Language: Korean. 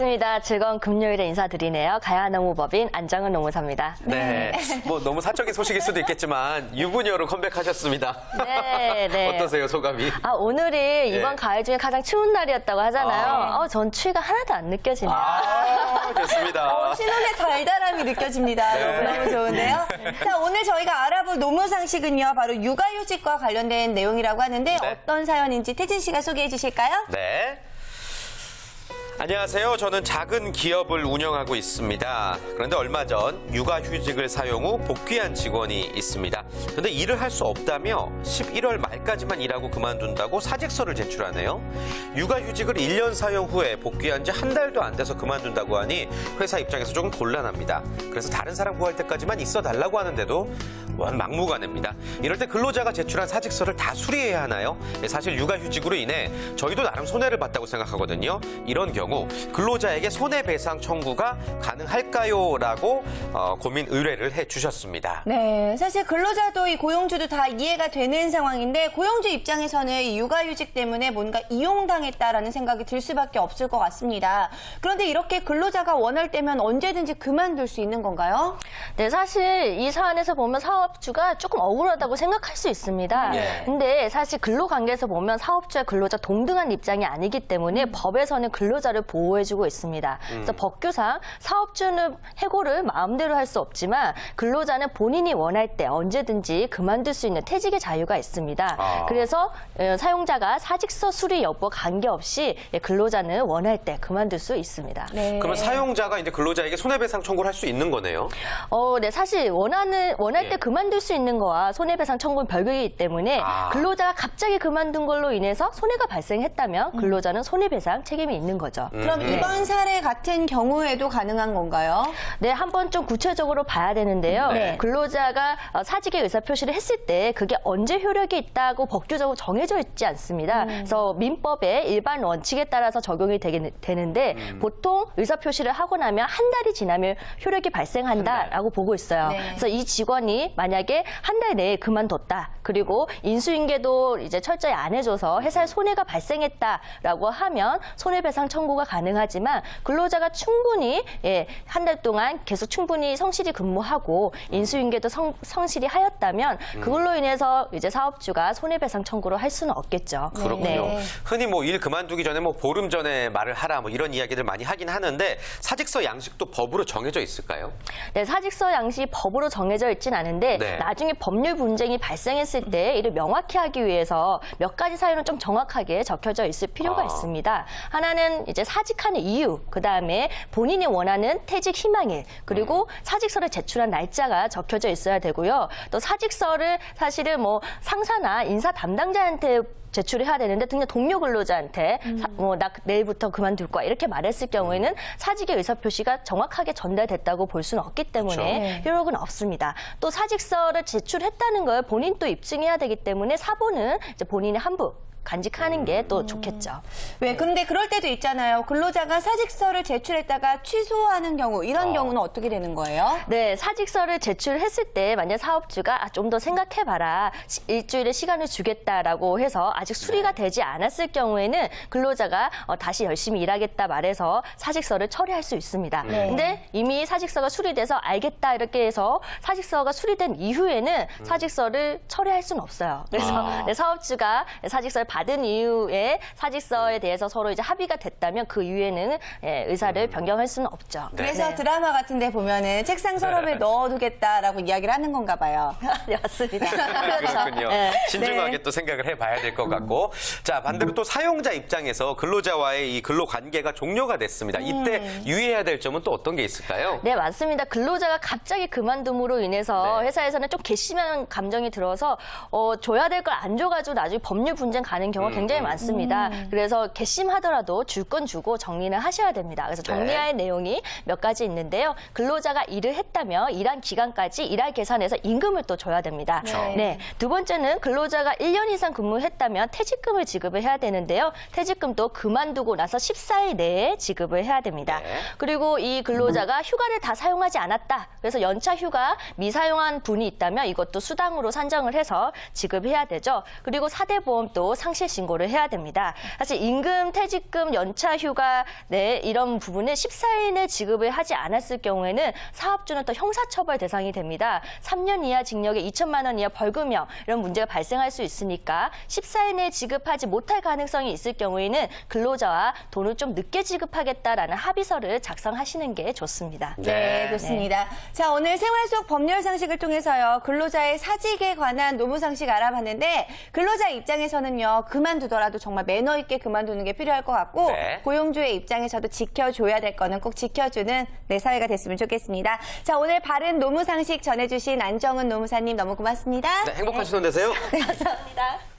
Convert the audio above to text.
반갑습니다. 즐거운 금요일에 인사드리네요. 가야노무법인 안정은 노무사입니다. 네. 뭐 너무 사적인 소식일 수도 있겠지만 유부녀로 컴백하셨습니다. 네. 어떠세요, 소감이? 오늘이 이번 가을 중에 가장 추운 날이었다고 하잖아요. 전 추위가 하나도 안 느껴지네요. 좋습니다. 신혼의 달달함이 느껴집니다. 네. 너무 좋은데요. 자, 오늘 저희가 알아볼 노무상식은요, 바로 육아휴직과 관련된 내용이라고 하는데 어떤 사연인지 태진 씨가 소개해 주실까요? 네. 안녕하세요. 저는 작은 기업을 운영하고 있습니다. 그런데 얼마 전 육아휴직을 사용 후 복귀한 직원이 있습니다. 그런데 일을 할 수 없다며 11월 말까지만 일하고 그만둔다고 사직서를 제출하네요. 육아휴직을 1년 사용 후에 복귀한 지 한 달도 안 돼서 그만둔다고 하니 회사 입장에서 조금 곤란합니다. 그래서 다른 사람 구할 때까지만 있어 달라고 하는데도 원 막무가내입니다. 이럴 때 근로자가 제출한 사직서를 다 수리해야 하나요? 사실 육아휴직으로 인해 저희도 나름 손해를 봤다고 생각하거든요. 이런 경우 근로자에게 손해배상 청구가 가능할까요? 라고 고민 의뢰를 해주셨습니다. 네, 사실 근로자도 이 고용주도 다 이해가 되는 상황인데 고용주 입장에서는 이 육아휴직 때문에 뭔가 이용당했다라는 생각이 들 수밖에 없을 것 같습니다. 그런데 이렇게 근로자가 원할 때면 언제든지 그만둘 수 있는 건가요? 네, 사실 이 사안에서 보면 사업주가 조금 억울하다고 생각할 수 있습니다. 근데 사실 근로관계에서 보면 사업주와 근로자 동등한 입장이 아니기 때문에 법에서는 근로자를 보호해주고 있습니다. 그래서 법규상 사업주는 해고를 마음대로 할 수 없지만 근로자는 본인이 원할 때 언제든지 그만둘 수 있는 퇴직의 자유가 있습니다. 그래서 사용자가 사직서 수리 여부 관계없이 근로자는 원할 때 그만둘 수 있습니다. 네. 그러면 사용자가 이제 근로자에게 손해배상 청구를 할 수 있는 거네요? 네, 사실 원할 때 그만둘 수 있는 거와 손해배상 청구는 별개이기 때문에 근로자가 갑자기 그만둔 걸로 인해서 손해가 발생했다면 근로자는 손해배상 책임이 있는 거죠. 그럼 이번 사례 같은 경우에도 가능한 건가요? 네, 한번 좀 구체적으로 봐야 되는데요. 근로자가 사직의 의사표시를 했을 때 그게 언제 효력이 있다고 법규적으로 정해져 있지 않습니다. 그래서 민법의 일반 원칙에 따라서 적용이 되는데 보통 의사표시를 하고 나면 한 달이 지나면 효력이 발생한다라고 보고 있어요. 그래서 이 직원이 만약에 한 달 내에 그만뒀다. 그리고 인수인계도 이제 철저히 안 해줘서 회사에 손해가 발생했다라고 하면 손해배상 청구가 가능하지만 근로자가 충분히 한 달 동안 계속 충분히 성실히 근무하고 인수인계도 성실히 하였다면 그걸로 인해서 이제 사업주가 손해배상 청구를 할 수는 없겠죠. 그렇군요. 흔히 뭐 일 그만두기 전에 뭐 보름 전에 말을 하라 뭐 이런 이야기들 많이 하긴 하는데 사직서 양식도 법으로 정해져 있을까요? 네, 사직서 양식이 법으로 정해져 있진 않은데 나중에 법률 분쟁이 발생했을 때 이를 명확히 하기 위해서 몇 가지 사유는 좀 정확하게 적혀져 있을 필요가 있습니다. 하나는 이제 사직하는 이유, 그다음에 본인이 원하는 퇴직 희망일, 그리고 사직서를 제출한 날짜가 적혀져 있어야 되고요. 또 사직서를 사실은 뭐 상사나 인사 담당자한테 제출을 해야 되는데 그냥 동료 근로자한테 나 내일부터 그만둘 거야 이렇게 말했을 경우에는 사직의 의사표시가 정확하게 전달됐다고 볼 수는 없기 때문에 효력은 없습니다. 또 사직서를 제출했다는 걸 본인 또 입증해야 되기 때문에 사본은 이제 본인의 한부 간직하는 게 또 좋겠죠. 근데 그럴 때도 있잖아요. 근로자가 사직서를 제출했다가 취소하는 경우, 이런 경우는 어떻게 되는 거예요? 네, 사직서를 제출했을 때 만약 사업주가 좀 더 생각해봐라, 일주일의 시간을 주겠다라고 해서 아직 수리가 되지 않았을 경우에는 근로자가 다시 열심히 일하겠다 말해서 사직서를 처리할 수 있습니다. 근데 이미 사직서가 수리돼서 알겠다 이렇게 해서 사직서가 수리된 이후에는 사직서를 처리할 수는 없어요. 그래서 사업주가 사직서를 받은 이후에 사직서에 대해서 서로 이제 합의가 됐다면 그 이후에는 의사를 변경할 수는 없죠. 그래서 드라마 같은 데 보면은 책상 서랍에 넣어두겠다라고 이야기를 하는 건가 봐요. 네, 맞습니다. 그렇군요. 신중하게 또 생각을 해봐야 될 것 같고. 자, 반대로 또 사용자 입장에서 근로자와의 이 근로 관계가 종료가 됐습니다. 이때 유의해야 될 점은 또 어떤 게 있을까요? 네, 맞습니다. 근로자가 갑자기 그만둠으로 인해서 회사에서는 좀 괘씸한 감정이 들어서 줘야 될 걸 안 줘가지고 나중에 법률 분쟁 가는 경우가 굉장히 많습니다. 그래서 괘씸하더라도 줄 건 주고 정리는 하셔야 됩니다. 그래서 정리할 내용이 몇 가지 있는데요. 근로자가 일을 했다면 일한 기간까지 일할 계산해서 임금을 또 줘야 됩니다. 두 번째는 근로자가 1년 이상 근무했다면 퇴직금을 지급을 해야 되는데요. 퇴직금도 그만두고 나서 14일 내에 지급을 해야 됩니다. 그리고 이 근로자가 휴가를 다 사용하지 않았다. 그래서 연차 휴가 미사용한 분이 있다면 이것도 수당으로 산정을 해서 지급해야 되죠. 그리고 사대보험도 상실 신고를 해야 됩니다. 사실 임금, 퇴직금, 연차, 휴가 이런 부분은 14일 내 지급을 하지 않았을 경우에는 사업주는 또 형사처벌 대상이 됩니다. 3년 이하 징역에 2천만 원 이하 벌금형 이런 문제가 발생할 수 있으니까 14일 내에 지급하지 못할 가능성이 있을 경우에는 근로자와 돈을 좀 늦게 지급하겠다라는 합의서를 작성하시는 게 좋습니다. 네, 좋습니다. 자, 오늘 생활 속 법률 상식을 통해서요. 근로자의 사직에 관한 노무 상식 알아봤는데 근로자 입장에서는요. 그만두더라도 정말 매너 있게 그만두는 게 필요할 것 같고 고용주의 입장에서도 지켜줘야 될 거는 꼭 지켜주는 사회가 됐으면 좋겠습니다. 자, 오늘 바른 노무 상식 전해주신 안정은 노무사님 너무 고맙습니다. 네, 행복한 시간 되세요. 네, 감사합니다.